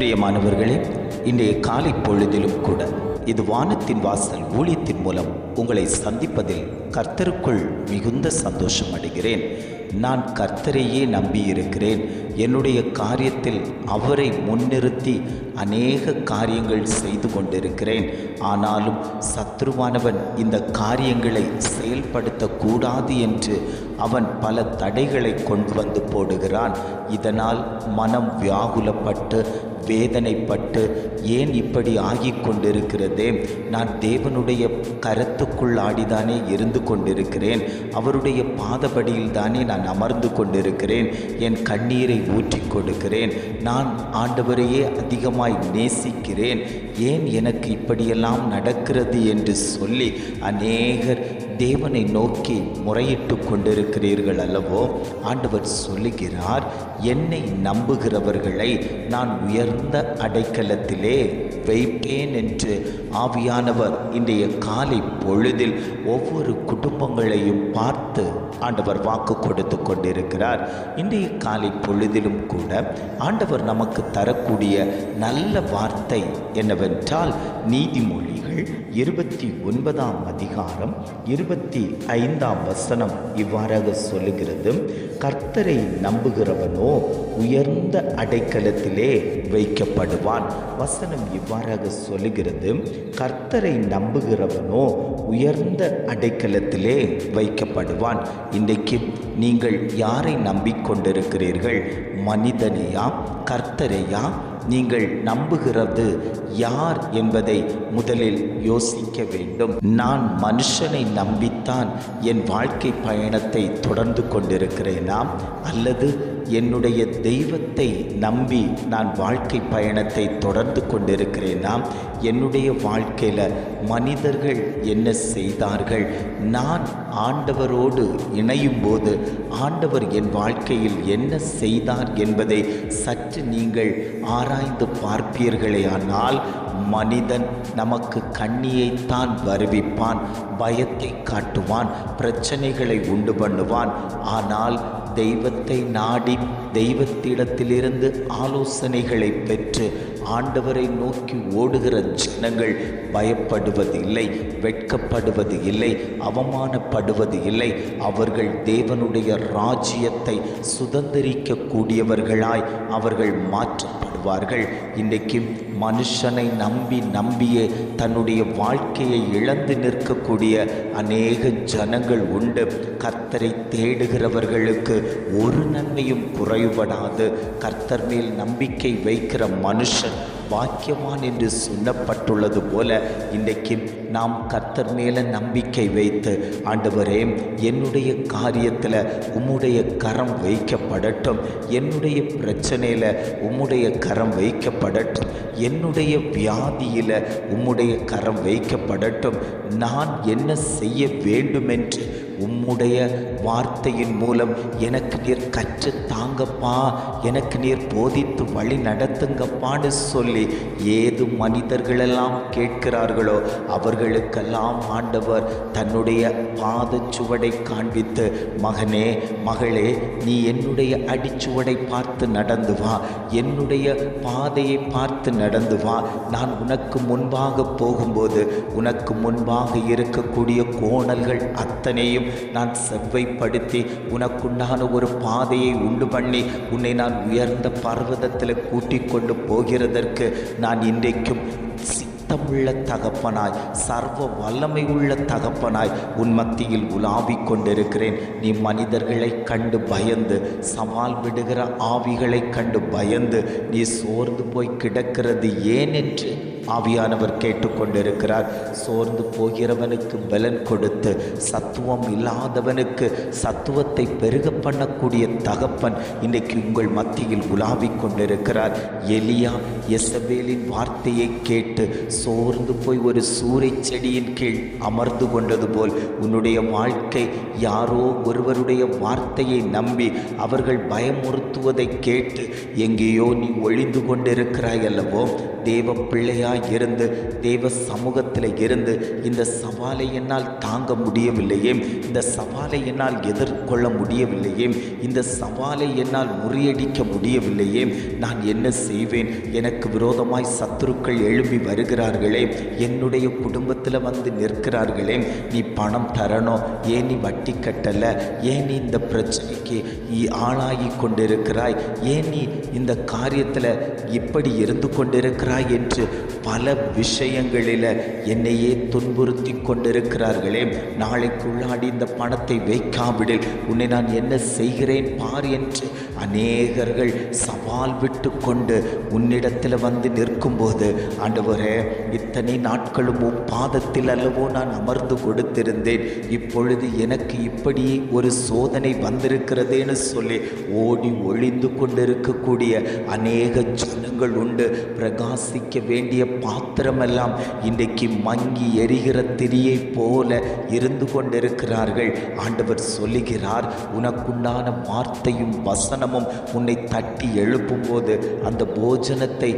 பிரியமானவர்களே, இன்றைய காலை பொழுதிலும் கூட இது வானத்தின் வாசல் ஊழியத்தின் மூலம் உங்களை சந்திப்பதில் கர்த்தருக்குள் மிகுந்த சந்தோஷம் அடைகிறேன். நான் கர்த்தரையே நம்பியிருக்கிறேன். என்னுடைய காரியத்தில் அவரை முன்னிறுத்தி அநேக காரியங்கள் செய்து கொண்டிருக்கிறேன். ஆனாலும் சத்ருவானவன் இந்த காரியங்களை செயல்படுத்தக்கூடாது என்று அவன் பல தடைகளை கொண்டு வந்து போடுகிறான். இதனால் மனம் வியாகுலப்பட்டு வேதனைப்பட்டு ஏன் இப்படி ஆகிக் கொண்டிருக்கிறதே, நான் தேவனுடைய கரத்துக்குள்ளாடிதானே இருந்து கொண்டிருக்கிறேன், அவருடைய பாதபடியில் தானே நான் அமர்ந்து கொண்டிருக்கிறேன், என் கண்ணீரை ஊற்றி கொடுக்கிறேன், நான் ஆண்டவரையே அதிகமாய் நேசிக்கிறேன், ஏன் எனக்கு இப்படியெல்லாம் நடக்கிறது என்று சொல்லி அநேகர் தேவனை நோக்கி முறையிட்டு கொண்டிருக்கிறீர்கள் அல்லவோ? ஆண்டவர் சொல்லுகிறார், என்னை நம்புகிறவர்களை நான் உயர்ந்த அடைக்கலத்திலே வைப்பேன் என்று ஆவியானவர் இன்றைய காலை பொழுதில் ஒவ்வொரு குடும்பங்களையும் பார்த்து ஆண்டவர் வாக்கு கொடுத்து கொண்டிருக்கிறார். இன்றைய காலை பொழுதிலும் கூட ஆண்டவர் நமக்கு தரக்கூடிய நல்ல வார்த்தை என்னவென்றால், நீதிமொழிகள் 29ஆம் அதிகாரம் 25ஆம் வசனம் இவ்வாறாக சொல்லுகிறது, கர்த்தரை நம்புகிறவனோ உயர்ந்த அடைக்கலத்திலே வைக்கப்படுவான். வசனம் இவ்வாறாக சொல்லுகிறது, கர்த்தரை நம்புகிறவனோ உயர்ந்த அடைக்கலத்திலே வைக்கப்படுவான். இன்றைக்கு நீங்கள் யாரை நம்பிக்கொண்டிருக்கிறீர்கள்? மனிதனையா, கர்த்தரையா? நீங்கள் நம்புகிறது யார் என்பதை முதலில் யோசிக்க வேண்டும். நான் மனுஷனை நம்பித்தான் என் வாழ்க்கை பயணத்தை தொடர்ந்து கொண்டிருக்கிறேனா, அல்லது என்னுடைய தெய்வத்தை நம்பி நான் வாழ்க்கை பயணத்தை தொடர்ந்து கொண்டிருக்கிறேனா? என்னுடைய வாழ்க்கையில் மனிதர்கள் என்ன செய்தார்கள், நான் ஆண்டவரோடு இணையும் போது ஆண்டவர் என் வாழ்க்கையில் என்ன செய்தார் என்பதை சற்று நீங்கள் ஆராய்ந்து பார்ப்பீர்களேயானால், மனிதன் நமக்கு கண்ணியைத்தான் வருவிப்பான், பயத்தை காட்டுவான், பிரச்சனைகளை உண்டு பண்ணுவான். ஆனால் தெய்வத்தை நாடி தெய்வத்திடத்திலிருந்து ஆலோசனைகளை பெற்று ஆண்டவரை நோக்கி ஓடுகிற ஜனங்கள் பயப்படுவது இல்லை, வெட்கப்படுவது இல்லை, அவமானப்படுவது இல்லை. அவர்கள் தேவனுடைய ராஜ்யத்தை சுதந்திரிக்க கூடியவர்களாய் அவர்கள் மாற்றப்படுவார்கள். இன்றைக்கு மனுஷனை நம்பியே தன்னுடைய வாழ்க்கையை இழந்து நிற்கக்கூடிய அநேக ஜனங்கள் உண்டு. கர்த்தரை தேடுகிறவர்களுக்கு ஒரு நன்மையும் குறைபடாது. கர்த்தர் மேல் நம்பிக்கை வைக்கிற மனுஷன் பாக்கியவான் என்று சொல்லப்பட்டுள்ளது போல, இன்றைக்கு நாம் கர்த்தர் மேலே நம்பிக்கை வைத்து, ஆண்டவரே என்னுடைய காரியத்தில் உம்முடைய கரம் வைக்கப்படட்டும், என்னுடைய பிரச்சனையில் உம்முடைய கரம் வைக்கப்படட்டும், என்னுடைய வியாதியில் உம்முடைய கரம் வைக்கப்படட்டும், நான் என்ன செய்ய வேண்டுமென்று உம்முடைய வார்த்தையின் மூலம் எனக்கு நீர் கற்று தாங்கப்பா, எனக்கு நீர் போதித்து வழி நடத்துங்கப்பான்னு சொல்லி ஏது மனிதர்களெல்லாம் கேட்கிறார்களோ அவர்களுக்கெல்லாம் ஆண்டவர் தன்னுடைய பாதச்சுவடை காண்பித்து, மகனே மகளே, நீ என்னுடைய அடிச்சுவடை பார்த்து நடந்து வா, என்னுடைய பாதையை பார்த்து நடந்து வா, நான் உனக்கு முன்பாக போகும்போது உனக்கு முன்பாக இருக்கக்கூடிய கோணல்கள் அத்தனையும் நான் செவ்வைப்படுத்தி உனக்குண்டான ஒரு பாதையை உண்டு பண்ணி உன்னை நான் உயர்ந்த பர்வதத்தில் கூட்டிக் கொண்டு போகிறதற்கு நான் இன்றைக்கும் சித்தமுள்ள தகப்பனாய், சர்வ வல்லமை உள்ள தகப்பனாய் உன் மத்தியில் உலாவிக் கொண்டிருக்கிறேன். நீ மனிதர்களை கண்டு பயந்து, சவால் விடுகிற ஆவிகளை கண்டு பயந்து நீ சோர்ந்து போய் கிடக்கிறது ஏன் என்று ஆவியானவர் கேட்டுக்கொண்டிருக்கிறார். சோர்ந்து போகிறவனுக்கு பலன் கொடுத்து சத்துவம் இல்லாதவனுக்கு சத்துவத்தை பெருக பண்ணக்கூடிய தகப்பன் இன்றைக்கு உங்கள் மத்தியில் உலாவிக் கொண்டிருக்கிறார். எலியா யெசபேலின் வார்த்தையை கேட்டு சோர்ந்து போய் ஒரு சூறை செடியின் கீழ் அமர்ந்து கொண்டது போல் உன்னுடைய வாழ்க்கை யாரோ ஒருவருடைய வார்த்தையை நம்பி அவர்கள் பயமுறுத்துவதை கேட்டு எங்கேயோ நீ ஒளிந்து கொண்டிருக்கிறாய் அல்லவோ? தேவ பிள்ளையா பிள்ளையாய் இருந்து தேவ சமூகத்தில் இருந்து இந்த சவாலை என்னால் தாங்க முடியவில்லையே, இந்த சவாலை என்னால் எதிர்கொள்ள முடியவில்லையே, இந்த சவாலை என்னால் முறியடிக்க முடியவில்லையே, நான் என்ன செய்வேன்? எனக்கு விரோதமாய் சத்துருக்கள் எழும்பி வருகிறார்களே, என்னுடைய குடும்பத்தில் வந்து நிற்கிறார்களே, நீ பணம் தரணும், ஏன் நீ வட்டி கட்டலை, ஏன் நீ இந்த பிரச்சனைக்கு ஆளாகி கொண்டிருக்கிறாய், ஏன் நீ இந்த காரியத்தில் இப்படி இருந்து கொண்டிருக்கிறாய் என்று பல விஷயங்களில் என்னையே துன்புறுத்தி கொண்டிருக்கிறார்களே, நாளைக்குள்ளாடி இந்த பணத்தை வைக்காவிடில் உன்னை நான் என்ன செய்கிறேன் பார் என்று அநேகர்கள் சவால் விட்டு கொண்டு உன்னிடத்தில் வந்து நிற்கும்போது, ஆண்டவரே, இத்தனை நாட்களும் உன் பாதத்தில் அல்லவோ நான் அமர்ந்து கொடுத்திருந்தேன், இப்பொழுது எனக்கு இப்படி ஒரு சோதனை வந்திருக்கிறதேன்னு சொல்லி ஓடி ஒளிந்து கொண்டிருக்கக்கூடிய அநேக ஜனங்கள் உண்டு. பிரகாசிக்க வேண்டிய பாத்திரமெல்லாம் இன்றைக்கு மங்கி எரிகிற திரியை போல இருந்து கொண்டிருக்கிறார்கள். ஆண்டவர் சொல்லுகிறார், உனக்குண்டான வார்த்தையும் வசனமும் உன்னை தட்டி எழுப்பும் போது, அந்த போஜனத்தை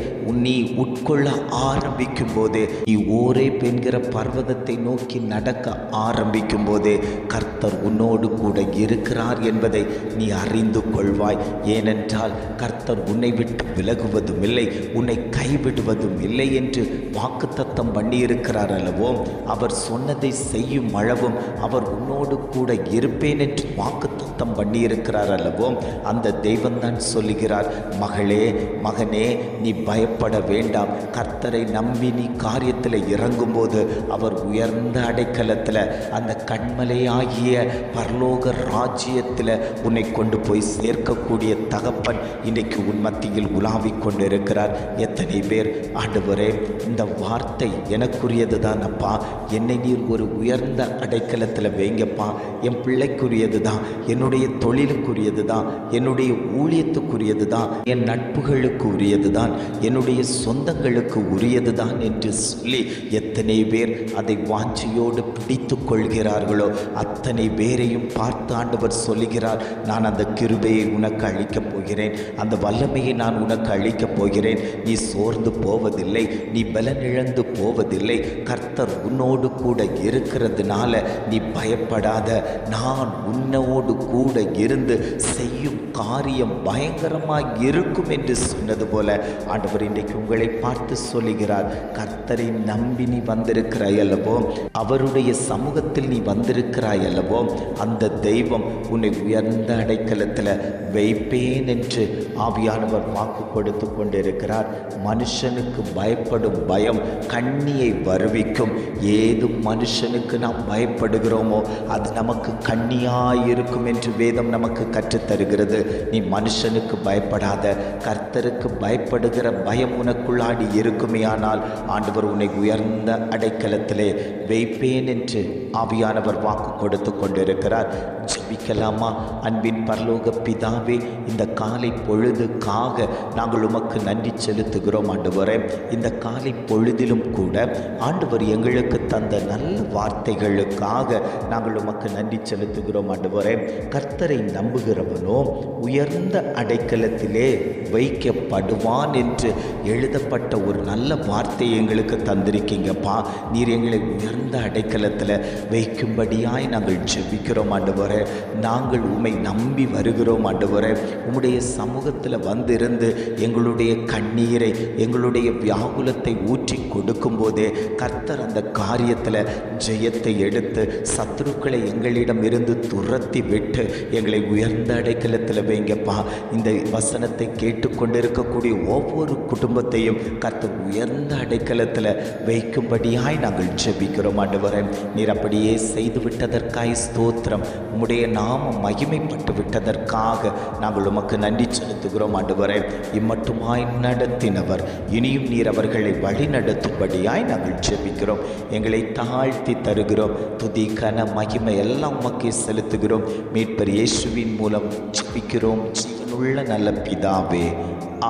நீ உட்கொள்ள ஆரம்பிக்கும் போது, நீ ஓரேப் என்கிற பர்வதத்தை நோக்கி நடக்க ஆரம்பிக்கும் போதே கர்த்தர் உன்னோடு கூட இருக்கிறார் என்பதை நீ அறிந்து கொள்வாய். ஏனென்றால் கர்த்தர் உன்னை விட்டு விலகுவதும் இல்லை, உன்னை கைவிடுவதும் இல்லை என்று வாக்குத்தத்தம் பண்ணியிருக்கிறார் அல்லவோ. அவர் சொன்னதை செய்யும் அளவும் அவர் உன்னோடு கூட இருப்பேன் என்று வாக்குத்தத்தம் பண்ணியிருக்கிறார் அல்லவோ. அந்த தெய்வம்தான் சொல்லுகிறார், மகளே, மகனே, நீ பயப்பட வேண்டாம். கர்த்தரை நம்பி நீ காரியத்தில் இறங்கும்போது அவர் உயர்ந்த அடைக்கலத்தில், அந்த கண்மலையாகிய பரலோக ராஜ்யத்தில் உன்னை கொண்டு போய் சேர்க்கக்கூடிய தகப்பன் இன்றைக்கு உன் மத்தியில் உலாவிக் கொண்டிருக்கிறார். எத்தனை பேர், ஆண்டவரே, இந்த வார்த்தை எனக்குரியது தான் அப்பா, என்னை நீர் ஒரு உயர்ந்த அடைக்கலத்தில் வைங்கப்பா, என் பிள்ளைக்குரியது தான், என்னுடைய தொழிலுக்குரியது தான், என்னுடைய ஊழியத்துக்குரியது தான், என் நட்புகளுக்கு உரியது தான், என்னுடைய சொந்தங்களுக்கு உரியது தான் என்று சொல்லி எத்தனை பேர் அதை வாஞ்சியோடு பிடித்து கொள்கிறார்களோ அத்தனை பேரையும் பார்த்து ஆண்டவர் சொல்லுகிறார், நான் அந்த கிருபையை உனக்கு அளிக்கப் போகிறேன், அந்த வல்லமையை நான் உனக்கு அளிக்கப் போகிறேன். நீ சோர்ந்து போவதில்லை, நீ பலனிழந்து போவதில்லை. கர்த்தர் உன்னோடு கூட இருக்கிறதுனால நீ பயப்படாத. நான் உன்னோடு கூட இருந்து செய்யும் காரியம் பயங்கரமாக இருக்கும் என்று சொன்னது போல ஆண்டவர் இன்றைக்கு உங்களை பார்த்து சொல்லுகிறார், கர்த்தரை நம்பி நீ வந்திருக்கிறாய் அல்லவோ, அவருடைய சமூகத்தில் நீ வந்திருக்கிறாய் அல்லவோ, அந்த தெய்வம் உன்னை உயர்ந்த அடைக்கலத்தில் வைப்பேன் என்று ஆவியானவர் வாக்கு கொடுத்து கொண்டிருக்கிறார். மனுஷனுக்கு பயப்படும் பயம் கண்ணியை வருவிக்கும். ஏது மனுஷனுக்கு நாம் பயப்படுகிறோமோ அது நமக்கு கண்ணியாயிருக்கும் என்று வேதம் நமக்கு கற்றுத்தருகிறது. நீ மனுஷனுக்கு பயப்படாத, கர்த்தருக்கு பயப்படுகிற பயம் உனக்குள்ளாடி இருக்குமே, ஆனால் ஆண்டவர் உன்னை உயர்ந்த அடைக்கலத்திலே வைப்பேன் என்று ஆவியானவர் வாக்கு கொடுத்து கொண்டிருக்கிறார். ஜெபிக்கலாமா? அன்பின் பரலோக பிதாவே, இந்த காலை பொழுதுக்காக நாங்கள் உமக்கு நன்றி செலுத்துகிறோம் ஆண்டவரே. இந்த காலை பொழுதிலும் கூட ஆண்டவர் எங்களுக்கு தந்த நல்ல வார்த்தைகளுக்காக நாங்கள் உமக்கு நன்றி செலுத்துகிறோம் ஆண்டவரே. கர்த்தரை நம்புகிறவனோ உயர்ந்த அடைக்கலத்திலே வைக்கப்படுவான் என்று எழுதப்பட்ட ஒரு நல்ல வார்த்தையை எங்களுக்கு தந்திருக்கீங்கப்பா. நீர் எங்களை உயர்ந்த அடைக்கலத்தில் வைக்கும்படியாய் நாங்கள் ஜெபிக்கிறோம் ஆண்டவரே. நாங்கள் உம்மை நம்பி வருகிறோம் ஆண்டவரே. உம்முடைய சமூகத்தில் வந்திருந்து எங்களுடைய கண்ணீரை, எங்களுடைய வியாகுலத்தை ஊற்றி கொடுக்கும் போதே கர்த்தர் அந்த காரியத்தில் ஜெயத்தை எடுத்து சத்துருக்களை எங்களிடம் இருந்து துரத்தி விட்டு எங்களை உயர்ந்த அடைக்கலத்தில் வைங்கப்பா. இந்த வசனத்தை கேட்டுக்கொண்டிருக்கக்கூடிய ஒவ்வொரு குடும்பத்தையும் கர்த்தர் உயர்ந்த அடைக்கலத்தில் வைக்கும்படியாய் நாங்கள் ஜெபிக்கிறோம் ஆண்டவரே. நீர் அப்படியே செய்து விட்டதற்காய் ஸ்தோத்திரம். உம்முடைய நாமம் மகிமைப்பட்டு விட்டதற்காக நாங்கள் உமக்கு நன்றி செலுத்துகிறோம் ஆண்டவரே. இம்மட்டுமாய் நடத்தினவர் இனியும் நீர் அவர்களை வழி நடத்தும்படியாய் நாங்கள் ஜெபிக்கிறோம். எங்களை தாழ்த்தி தருகிறோம். துதி கன மகிமை எல்லாம் உமக்கே செலுத்துகிறோம். மீட்பர் இயேசுவின் மூலம் ஜெபிக்கிறோம் ஜீவனுள்ள நல்ல பிதாவே.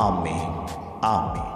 ஆமென், ஆமென்.